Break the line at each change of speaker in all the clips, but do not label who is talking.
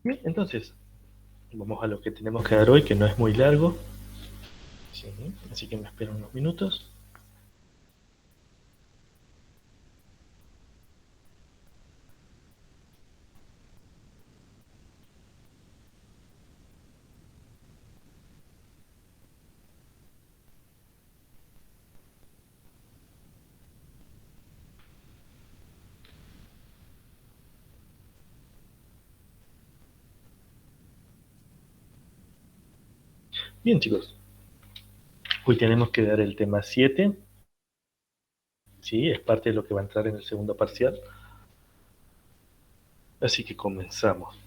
Bien, entonces, vamos a lo que tenemos que dar hoy, que no es muy largo. Sí, así que me espero unos minutos. Bien, chicos, hoy tenemos que dar el tema 7. Sí, es parte de lo que va a entrar en el segundo parcial. Así que comenzamos.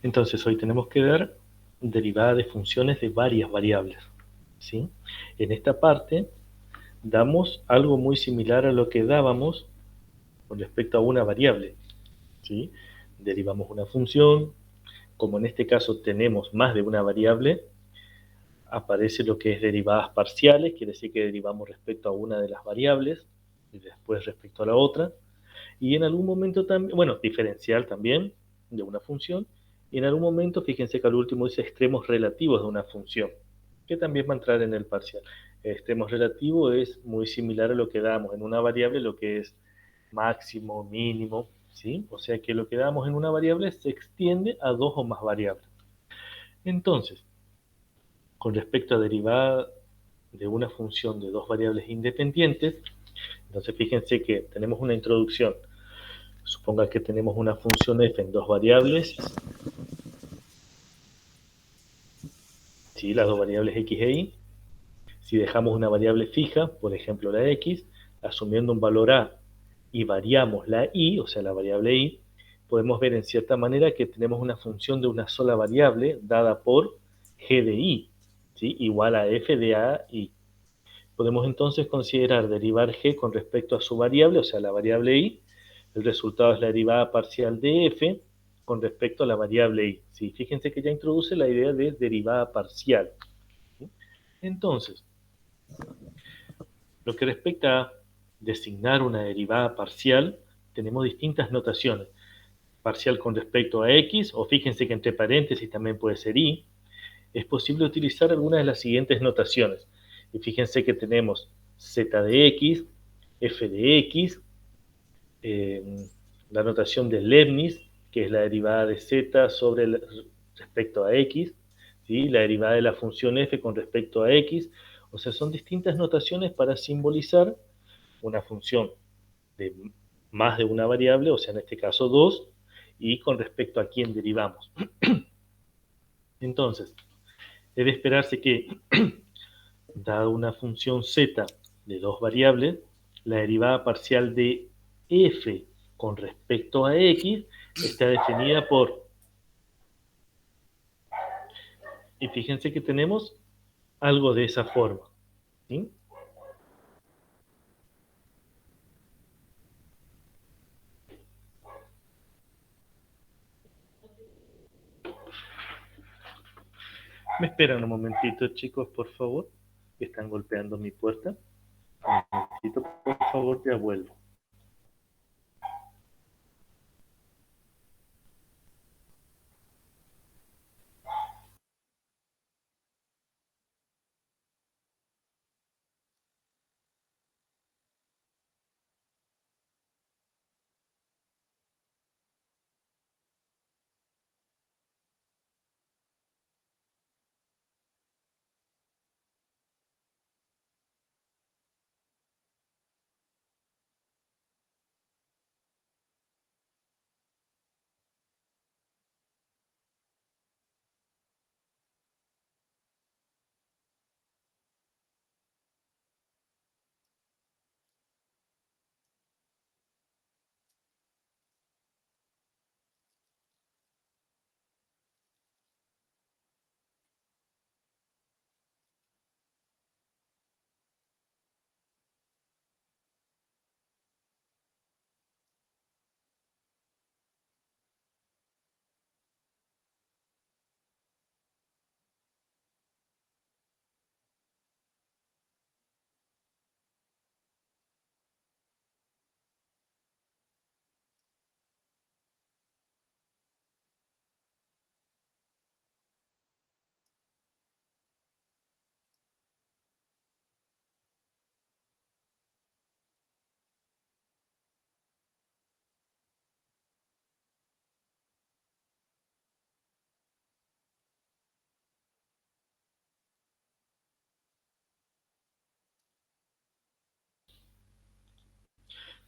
Entonces, hoy tenemos que dar derivada de funciones de varias variables. ¿Sí? En esta parte damos algo muy similar a lo que dábamos con respecto a una variable. ¿Sí? Derivamos una función, como en este caso tenemos más de una variable, aparece lo que es derivadas parciales, quiere decir que derivamos respecto a una de las variables y después respecto a la otra. Y en algún momento también, bueno, diferencial también de una función. Y en algún momento, fíjense que al último dice extremos relativos de una función, que también va a entrar en el parcial. El extremo relativo es muy similar a lo que damos en una variable, lo que es máximo, mínimo, ¿sí? O sea que lo que damos en una variable se extiende a dos o más variables. Entonces, con respecto a derivada de una función de dos variables independientes, entonces fíjense que tenemos una introducción. Suponga que tenemos una función f en dos variables, ¿sí? Las dos variables x e y. Si dejamos una variable fija, por ejemplo la x, asumiendo un valor a y variamos la y, o sea la variable y, podemos ver en cierta manera que tenemos una función de una sola variable dada por g de y, ¿sí? Igual a f de a y. Podemos entonces considerar derivar g con respecto a su variable, o sea, la variable y. El resultado es la derivada parcial de f con respecto a la variable y. ¿Sí? Fíjense que ya introduce la idea de derivada parcial. ¿Sí? Entonces, lo que respecta a designar una derivada parcial, tenemos distintas notaciones. Parcial con respecto a x, o fíjense que entre paréntesis también puede ser y. Es posible utilizar algunas de las siguientes notaciones. Y fíjense que tenemos z de x, f de x, eh, la notación de Leibniz, que es la derivada de z sobre respecto a x, ¿sí? La derivada de la función f con respecto a x. O sea, son distintas notaciones para simbolizar una función de más de una variable, o sea, en este caso 2, y con respecto a quién derivamos. Entonces, es de esperarse que, dada una función z de dos variables, la derivada parcial de f con respecto a x está definida por, y fíjense que tenemos algo de esa forma. ¿Sí? Me esperan un momentito, chicos, por favor, que están golpeando mi puerta. Un momentito, por favor, ya vuelvo.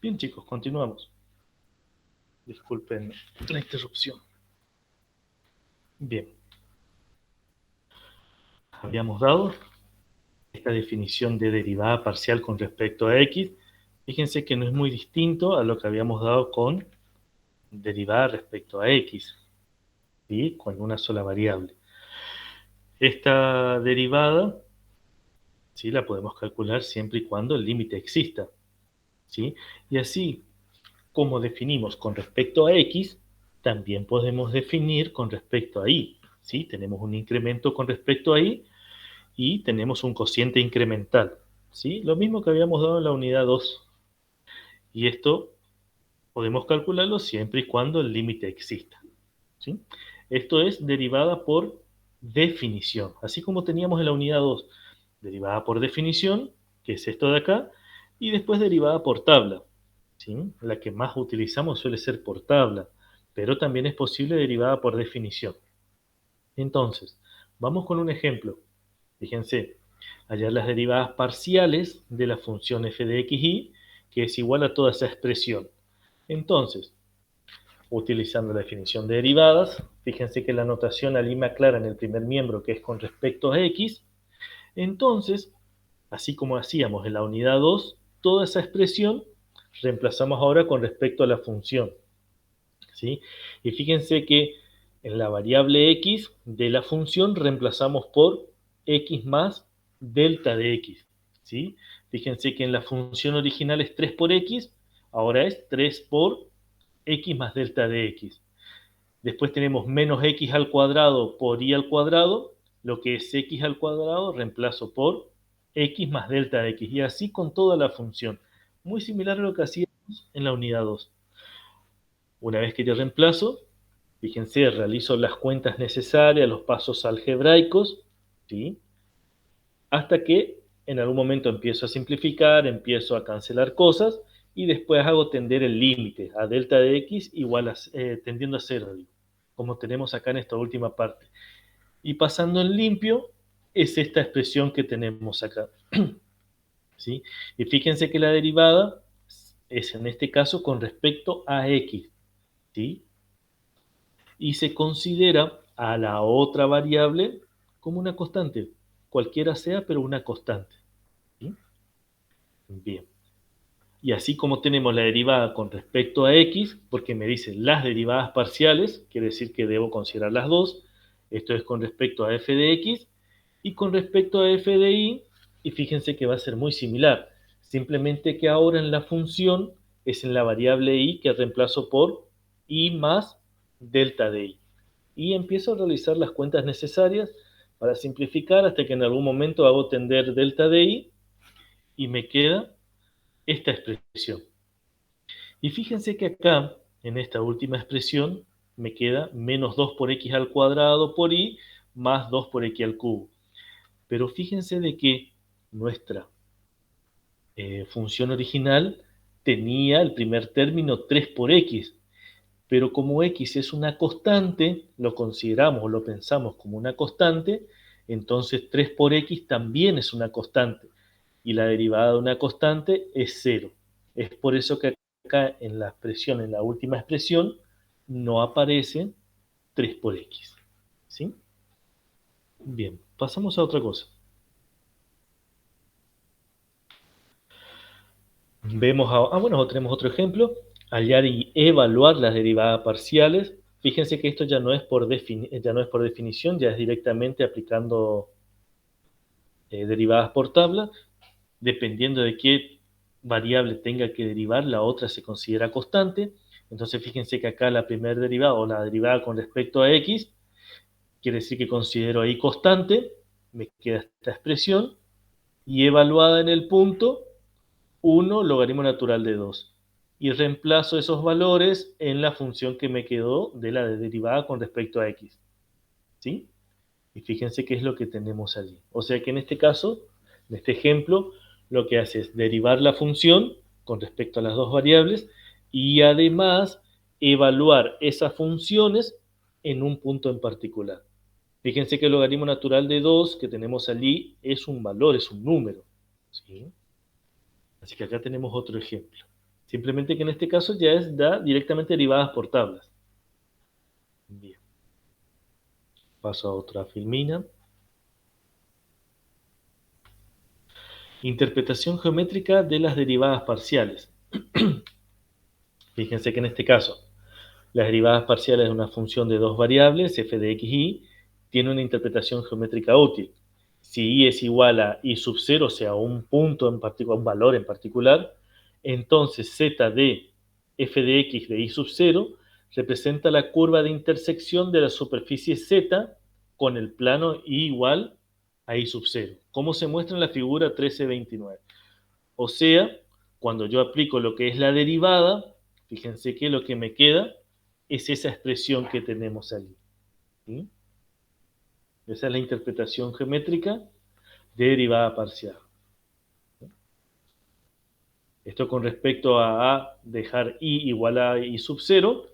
Bien, chicos, continuamos. Disculpen la interrupción. Bien, habíamos dado esta definición de derivada parcial con respecto a x. Fíjense que no es muy distinto a lo que habíamos dado con derivada respecto a x, ¿sí? Con una sola variable. Esta derivada, ¿sí? La podemos calcular siempre y cuando el límite exista, ¿sí? Y así como definimos con respecto a x, también podemos definir con respecto a y, ¿sí? Tenemos un incremento con respecto a y y tenemos un cociente incremental, ¿sí? Lo mismo que habíamos dado en la unidad 2. Y esto podemos calcularlo siempre y cuando el límite exista, ¿sí? Esto es derivada por definición, así como teníamos en la unidad 2, derivada por definición, que es esto de acá, y después derivada por tabla, ¿sí? La que más utilizamos suele ser por tabla, pero también es posible derivada por definición. Entonces, vamos con un ejemplo. Fíjense, hallar las derivadas parciales de la función f de x y, que es igual a toda esa expresión. Entonces, utilizando la definición de derivadas, fíjense que la notación alima clara en el primer miembro, que es con respecto a x. Entonces, así como hacíamos en la unidad 2, toda esa expresión reemplazamos ahora con respecto a la función, ¿sí? Y fíjense que en la variable x de la función reemplazamos por x más delta de x, ¿sí? Fíjense que en la función original es 3 por x, ahora es 3 por x más delta de x. Después tenemos menos x al cuadrado por y al cuadrado, lo que es x al cuadrado reemplazo por x más delta de x, y así con toda la función. Muy similar a lo que hacíamos en la unidad 2. Una vez que yo reemplazo, fíjense, realizo las cuentas necesarias, los pasos algebraicos, ¿sí? Hasta que en algún momento empiezo a simplificar, empiezo a cancelar cosas y después hago tender el límite a delta de x igual a, tendiendo a 0, como tenemos acá en esta última parte. Y pasando en limpio es esta expresión que tenemos acá, ¿sí? Y fíjense que la derivada es en este caso con respecto a x, ¿sí? Y se considera a la otra variable como una constante, cualquiera sea, pero una constante, ¿sí? Bien. Y así como tenemos la derivada con respecto a x, porque me dice las derivadas parciales, quiere decir que debo considerar las dos, esto es con respecto a f de x, y con respecto a f de y fíjense que va a ser muy similar, simplemente que ahora en la función es en la variable y que reemplazo por y más delta de y. Y empiezo a realizar las cuentas necesarias para simplificar hasta que en algún momento hago tender delta de y me queda esta expresión. Y fíjense que acá, en esta última expresión, me queda menos 2 por x al cuadrado por y más 2 por x al cubo. Pero fíjense de que nuestra función original tenía el primer término 3 por x, pero como x es una constante, lo consideramos o lo pensamos como una constante, entonces 3 por x también es una constante, y la derivada de una constante es 0. Es por eso que acá en la expresión, en la última expresión, no aparece 3 por x, ¿sí? Bien, pasamos a otra cosa. Bueno, tenemos otro ejemplo, hallar y evaluar las derivadas parciales. Fíjense que esto ya no es por definición, ya es directamente aplicando derivadas por tabla. Dependiendo de qué variable tenga que derivar, la otra se considera constante. Entonces fíjense que acá la primera derivada o la derivada con respecto a x, quiere decir que considero ahí constante, me queda esta expresión, y evaluada en el punto 1 logaritmo natural de 2. Y reemplazo esos valores en la función que me quedó de la derivada con respecto a x, ¿sí? Y fíjense qué es lo que tenemos allí. O sea que en este caso, en este ejemplo, lo que hace es derivar la función con respecto a las dos variables y además evaluar esas funciones en un punto en particular. Fíjense que el logaritmo natural de 2 que tenemos allí es un valor, es un número, ¿sí? Así que acá tenemos otro ejemplo. Simplemente que en este caso ya da directamente derivadas por tablas. Bien. Paso a otra filmina. Interpretación geométrica de las derivadas parciales. Fíjense que en este caso, las derivadas parciales de una función de dos variables, f de x y y, tiene una interpretación geométrica útil. Si y es igual a y sub 0, o sea, un punto en particular, un valor en particular, entonces z de f de x de y sub 0 representa la curva de intersección de la superficie z con el plano y igual a y sub 0, como se muestra en la figura 1329. O sea, cuando yo aplico lo que es la derivada, fíjense que lo que me queda es esa expresión que tenemos allí. ¿Sí? Esa es la interpretación geométrica de derivada parcial. Esto con respecto a dejar y igual a y sub 0.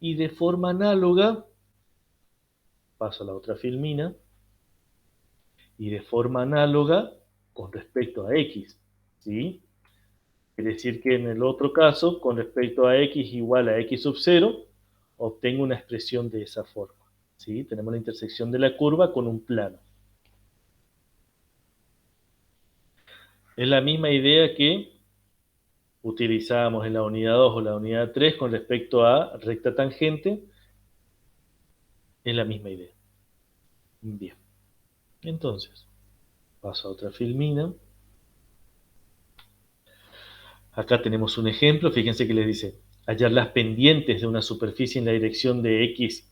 Y de forma análoga, paso a la otra filmina, y de forma análoga con respecto a x. ¿Sí? Es decir, que en el otro caso, con respecto a x igual a x sub 0, obtengo una expresión de esa forma. ¿Sí? Tenemos la intersección de la curva con un plano. Es la misma idea que utilizábamos en la unidad 2 o la unidad 3 con respecto a recta tangente. Es la misma idea. Bien. Entonces, paso a otra filmina. Acá tenemos un ejemplo. Fíjense que les dice hallar las pendientes de una superficie en la dirección de x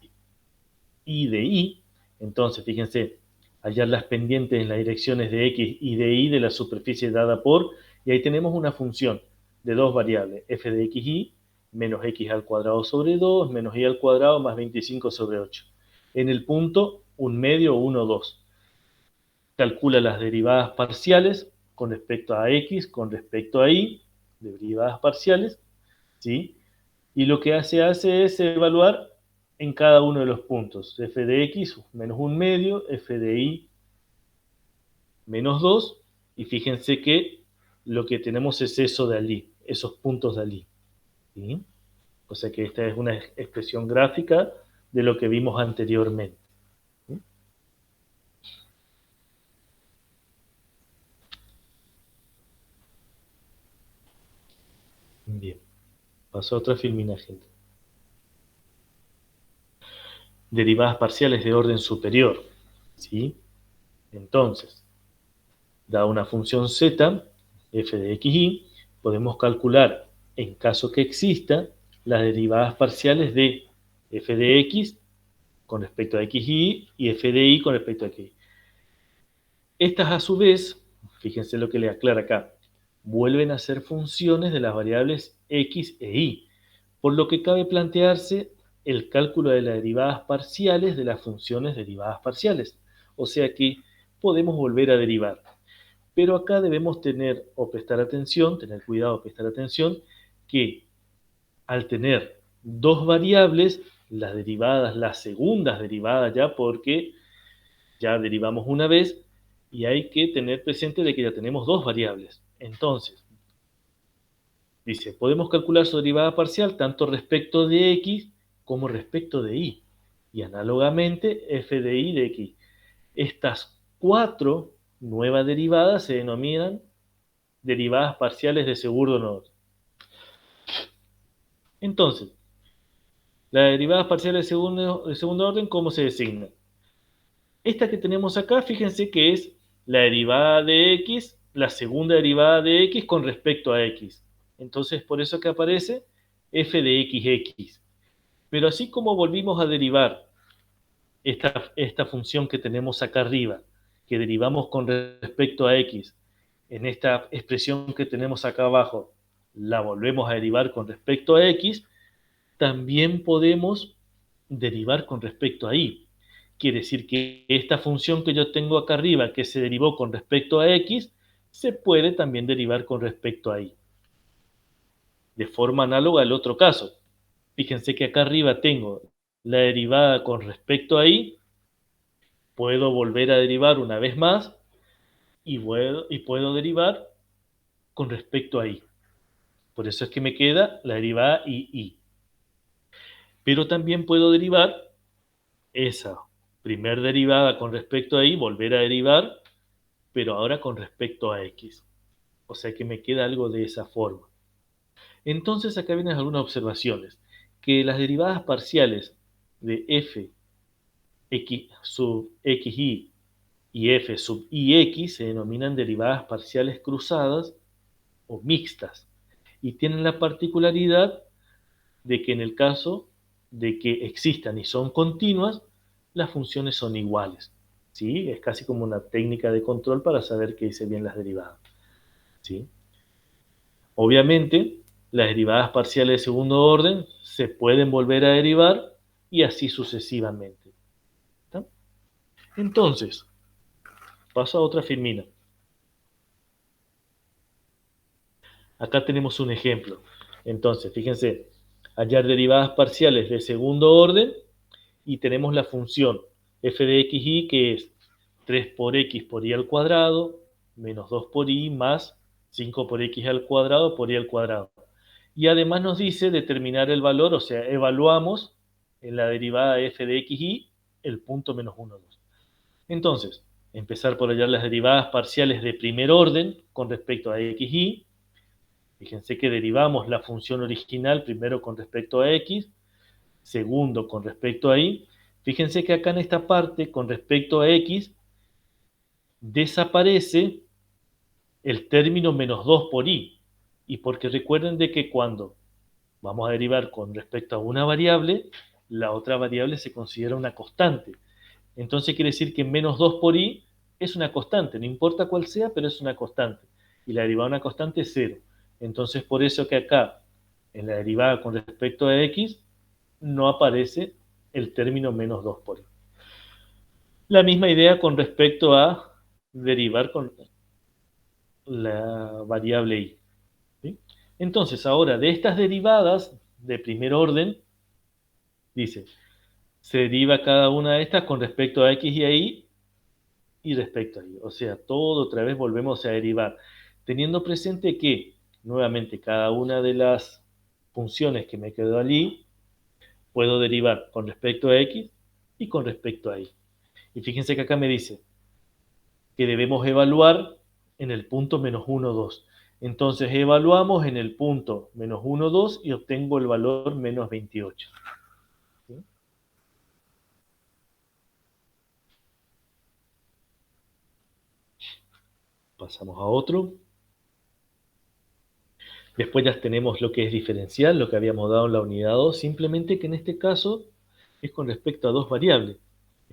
y de y. Entonces, fíjense, hallar las pendientes en las direcciones de x y de y de la superficie dada por, y ahí tenemos una función de dos variables, f de x y menos x al cuadrado sobre 2 menos y al cuadrado más 25 sobre 8. En el punto 1 medio 1, 2. Calcula las derivadas parciales con respecto a x, con respecto a y, derivadas parciales, ¿sí? Y lo que hace es evaluar en cada uno de los puntos, f de x menos 1 medio, f de y menos 2, y fíjense que lo que tenemos es eso de allí, esos puntos de allí. ¿Sí? O sea que esta es una expresión gráfica de lo que vimos anteriormente. ¿Sí? Bien, paso a otra filmina, gente. Derivadas parciales de orden superior. ¿Sí? Entonces, dada una función z, f de x y, podemos calcular, en caso que exista, las derivadas parciales de f de x con respecto a x y f de y con respecto a x. Estas a su vez, fíjense lo que le aclara acá, vuelven a ser funciones de las variables x e y, por lo que cabe plantearse el cálculo de las derivadas parciales de las funciones derivadas parciales. O sea que podemos volver a derivar. Pero acá debemos tener o prestar atención, tener cuidado, prestar atención, que al tener dos variables, las derivadas, las segundas derivadas ya, porque ya derivamos una vez, y hay que tener presente de que ya tenemos dos variables. Entonces, dice, podemos calcular su derivada parcial tanto respecto de x como respecto de y. Y análogamente, f de y de x. Estas cuatro nuevas derivadas se denominan derivadas parciales de segundo orden. Entonces, las derivadas parciales de segundo orden, ¿cómo se designan? Esta que tenemos acá, fíjense que es la derivada de x, la segunda derivada de x con respecto a x. Entonces, por eso que aparece f de x. Pero así como volvimos a derivar esta función que tenemos acá arriba, que derivamos con respecto a x, en esta expresión que tenemos acá abajo, la volvemos a derivar con respecto a x, también podemos derivar con respecto a y. Quiere decir que esta función que yo tengo acá arriba, que se derivó con respecto a x, se puede también derivar con respecto a y. De forma análoga al otro caso. Fíjense que acá arriba tengo la derivada con respecto a y, puedo volver a derivar una vez más y puedo derivar con respecto a y. Por eso es que me queda la derivada I. Pero también puedo derivar esa primer derivada con respecto a I, volver a derivar, pero ahora con respecto a X. O sea que me queda algo de esa forma. Entonces acá vienen algunas observaciones. Que las derivadas parciales de f x sub xy y f sub ix se denominan derivadas parciales cruzadas o mixtas y tienen la particularidad de que en el caso de que existan y son continuas, las funciones son iguales. ¿Sí? Es casi como una técnica de control para saber que hice bien las derivadas. ¿Sí? Obviamente, las derivadas parciales de segundo orden se pueden volver a derivar y así sucesivamente. ¿Está? Entonces, paso a otra filmina. Acá tenemos un ejemplo. Entonces, fíjense, hallar derivadas parciales de segundo orden y tenemos la función f de xy que es 3 por x por y al cuadrado menos 2 por y más 5 por x al cuadrado por y al cuadrado. Y además nos dice determinar el valor, o sea, evaluamos en la derivada f de xy el punto menos 1, 2. Entonces, empezar por hallar las derivadas parciales de primer orden con respecto a xy. Fíjense que derivamos la función original primero con respecto a x, segundo con respecto a y. Fíjense que acá en esta parte, con respecto a x, desaparece el término menos 2 por y. Y porque recuerden de que cuando vamos a derivar con respecto a una variable, la otra variable se considera una constante. Entonces quiere decir que menos 2 por y es una constante, no importa cuál sea, pero es una constante. Y la derivada de una constante es 0. Entonces por eso que acá, en la derivada con respecto a x, no aparece el término menos 2 por y. La misma idea con respecto a derivar con la variable y. ¿Sí? Entonces, ahora, de estas derivadas de primer orden, dice, se deriva cada una de estas con respecto a x y a y respecto a y. O sea, todo otra vez volvemos a derivar, teniendo presente que, nuevamente, cada una de las funciones que me quedó allí, puedo derivar con respecto a x y con respecto a y. Y fíjense que acá me dice que debemos evaluar en el punto menos 1, 2. Entonces evaluamos en el punto menos 1, 2 y obtengo el valor menos 28. ¿Sí? Pasamos a otro. Después ya tenemos lo que es diferencial, lo que habíamos dado en la unidad 2, simplemente que en este caso es con respecto a dos variables.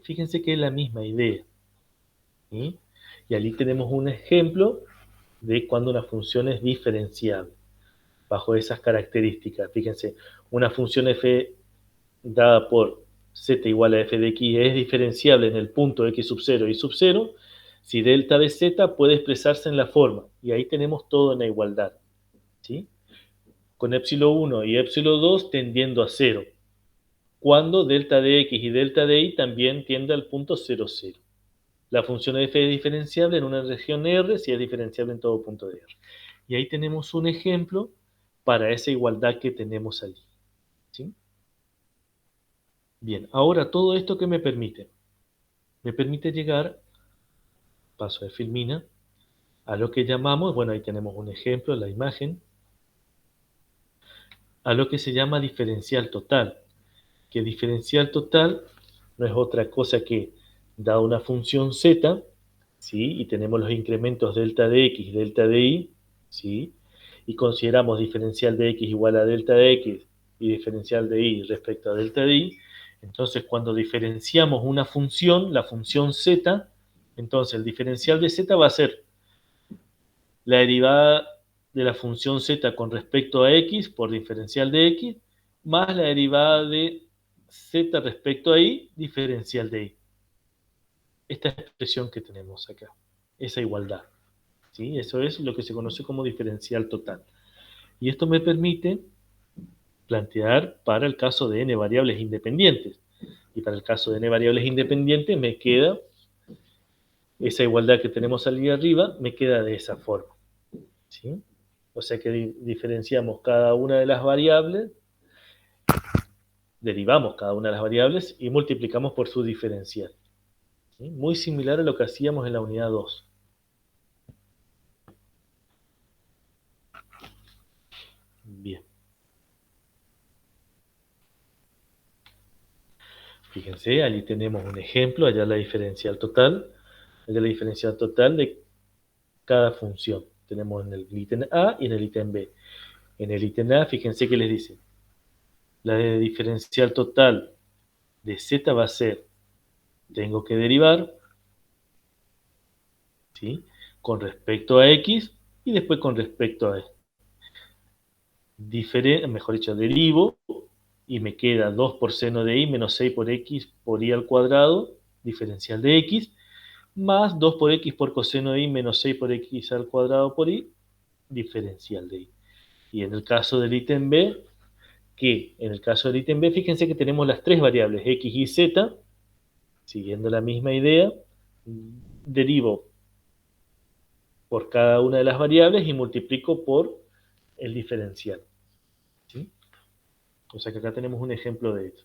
Fíjense que es la misma idea. ¿Sí? Y allí tenemos un ejemplo de cuando una función es diferenciable, bajo esas características. Fíjense, una función f dada por z igual a f de x es diferenciable en el punto x sub 0 y sub 0, si delta de z puede expresarse en la forma, y ahí tenemos todo en la igualdad, ¿sí? Con epsilon 1 y epsilon 2 tendiendo a 0, cuando delta de x y delta de y también tiende al punto 0, 0. La función f es diferenciable en una región R si es diferenciable en todo punto de R. Y ahí tenemos un ejemplo para esa igualdad que tenemos allí, ¿sí? Bien, ahora todo esto que me permite llegar, paso de filmina, a lo que llamamos, bueno, ahí tenemos un ejemplo, la imagen, a lo que se llama diferencial total, que diferencial total no es otra cosa que, dada una función z, ¿sí? Y tenemos los incrementos delta de x y delta de y, ¿sí? Y consideramos diferencial de x igual a delta de x y diferencial de y respecto a delta de y, entonces cuando diferenciamos una función, la función z, entonces el diferencial de z va a ser la derivada de la función z con respecto a x por diferencial de x, más la derivada de z respecto a y, diferencial de y. Esta expresión que tenemos acá, esa igualdad. ¿Sí? Eso es lo que se conoce como diferencial total. Y esto me permite plantear para el caso de n variables independientes. Y para el caso de n variables independientes me queda esa igualdad que tenemos allí arriba, me queda de esa forma. ¿Sí? O sea que diferenciamos cada una de las variables, derivamos cada una de las variables y multiplicamos por su diferencial. ¿Sí? Muy similar a lo que hacíamos en la unidad 2. Bien. Fíjense, allí tenemos un ejemplo, allá la diferencial total, allá la diferencial total de cada función. Tenemos en el ítem A y en el ítem B. En el ítem A, fíjense que les dice, la diferencial total de z va a ser, tengo que derivar, ¿sí? Con respecto a x y después con respecto a mejor dicho, derivo y me queda 2 por seno de y menos 6 por x por y al cuadrado, diferencial de x, más 2 por x por coseno de y menos 6 por x al cuadrado por y, diferencial de y. Y en el caso del ítem B, fíjense que tenemos las tres variables x y z, siguiendo la misma idea, derivo por cada una de las variables y multiplico por el diferencial. ¿Sí? O sea que acá tenemos un ejemplo de esto.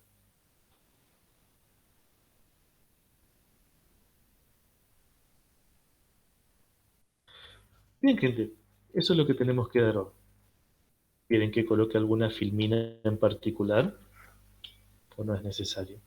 Bien, gente, eso es lo que tenemos que dar hoy. ¿Quieren que coloque alguna filmina en particular o no es necesario?